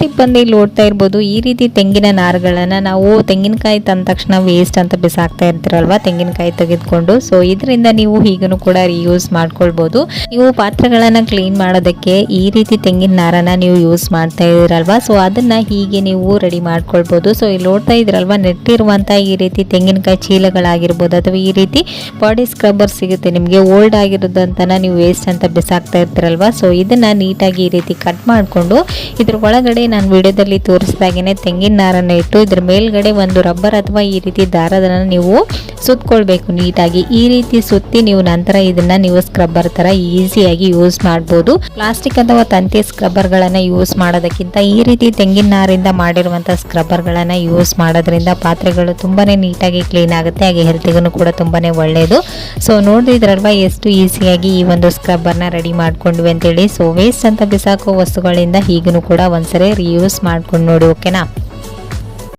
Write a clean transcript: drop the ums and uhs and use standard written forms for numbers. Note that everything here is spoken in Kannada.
ಟಿಪ್ ಬಂದು ಇಲ್ಲಿ ನೋಡ್ತಾ ಇರ್ಬೋದು, ಈ ರೀತಿ ತೆಂಗಿನ ನಾರುಗಳನ್ನು ನಾವು ತೆಂಗಿನಕಾಯಿ ತಂದ ತಕ್ಷಣ ವೇಸ್ಟ್ ಅಂತ ಬಿಸಾಕ್ತಾ ಇರ್ತೀರಲ್ವಾ ತೆಂಗಿನಕಾಯಿ ತೆಗೆದುಕೊಂಡು. ಸೊ ಇದರಿಂದ ನೀವು ಹೀಗೂ ಕೂಡ ರಿಯೂಸ್ ಮಾಡ್ಕೊಳ್ಬೋದು. ನೀವು ಪಾತ್ರೆಗಳನ್ನು ಕ್ಲೀನ್ ಮಾಡೋದಕ್ಕೆ ಈ ರೀತಿ ತೆಂಗಿನ ನಾರನ್ನ ನೀವು ಯೂಸ್ ಮಾಡ್ತಾ ಇದ್ದೀರಲ್ವಾ, ಸೊ ಅದನ್ನ ಹೀಗೆ ನೀವು ರೆಡಿ ಮಾಡ್ಕೊಳ್ಬೋದು. ಸೊ ಇಲ್ಲಿ ನೋಡ್ತಾ ಇದ್ರಲ್ವಾ ನೆಟ್ಟಿರುವಂಥ ಈ ರೀತಿ ತೆಂಗಿನಕಾಯಿ ಚೀಲಗಳಾಗಿರ್ಬೋದು ಅಥವಾ ಈ ರೀತಿ ಬಾಡಿ ಸ್ಕ್ರಬ್ಬರ್ ಸಿಗುತ್ತೆ ನಿಮಗೆ, ಓಲ್ಡ್ ಆಗಿರೋದಂತನ ನೀವು ವೇಸ್ಟ್ ಅಂತ ಬಿಸಾಕ್ತಾ ಇರ್ತೀರಲ್ವಾ. ಸೊ ಇದನ್ನ ನೀಟಾಗಿ ಈ ರೀತಿ ಕಟ್ ಮಾಡಿಕೊಂಡು ಇದ್ರ ಒಳಗಡೆ ನಾನು ವಿಡಿಯೋದಲ್ಲಿ ತೋರಿಸಿದಾಗೇನೆ ತೆಂಗಿನ ನಾರನ್ನು ಇಟ್ಟು ಇದ್ರ ಮೇಲ್ಗಡೆ ಒಂದು ರಬ್ಬರ್ ಅಥವಾ ಈ ರೀತಿ ದಾರದನ್ನು ನೀವು ಸುತ್ತಕೊಳ್ಬೇಕು ನೀಟಾಗಿ. ಈ ರೀತಿ ಸುತ್ತಿ ನೀವು ನಂತರ ಇದನ್ನ ನೀವು ಸ್ಕ್ರಬ್ಬರ್ ತರ ಈಸಿಯಾಗಿ ಯೂಸ್ ಮಾಡ್ಬೋದು. ಪ್ಲಾಸ್ಟಿಕ್ ಅಥವಾ ತಂತಿ ಸ್ಕ್ರಬ್ಬರ್ಗಳನ್ನು ಯೂಸ್ ಮಾಡೋದಕ್ಕಿಂತ ಈ ರೀತಿ ತೆಂಗಿನ ನಾರಿಂದ ಮಾಡಿರುವಂಥ ಸ್ಕ್ರಬ್ಬರ್ಗಳನ್ನು ಯೂಸ್ ಮಾಡೋದ್ರಿಂದ ಪಾತ್ರೆಗಳು ತುಂಬಾನೇ ನೀಟಾಗಿ ಕ್ಲೀನ್ ಆಗುತ್ತೆ, ಹಾಗೆ ಹೆಲ್ತಿಗೂ ಕೂಡ ತುಂಬಾನೇ ಒಳ್ಳೆಯದು. ಸೊ ನೋಡಿದ್ರಲ್ವಾ ಎಷ್ಟು ಈಸಿಯಾಗಿ ಈ ಒಂದು ಸ್ಕ್ರಬ್ಬರ್ನ ರೆಡಿ ಮಾಡ್ಕೊಂಡ್ವಿ ಅಂತೇಳಿ. ಸೊ ವೇಸ್ಟ್ ಅಂತ ಬಿಸಾಕೋ ವಸ್ತುಗಳಿಂದ ಹೀಗೂ ಕೂಡ ಒಂದ್ಸರಿ ರಿಯೂಸ್ ಮಾಡ್ಕೊಂಡು ನೋಡಿ, ಓಕೆನಾ.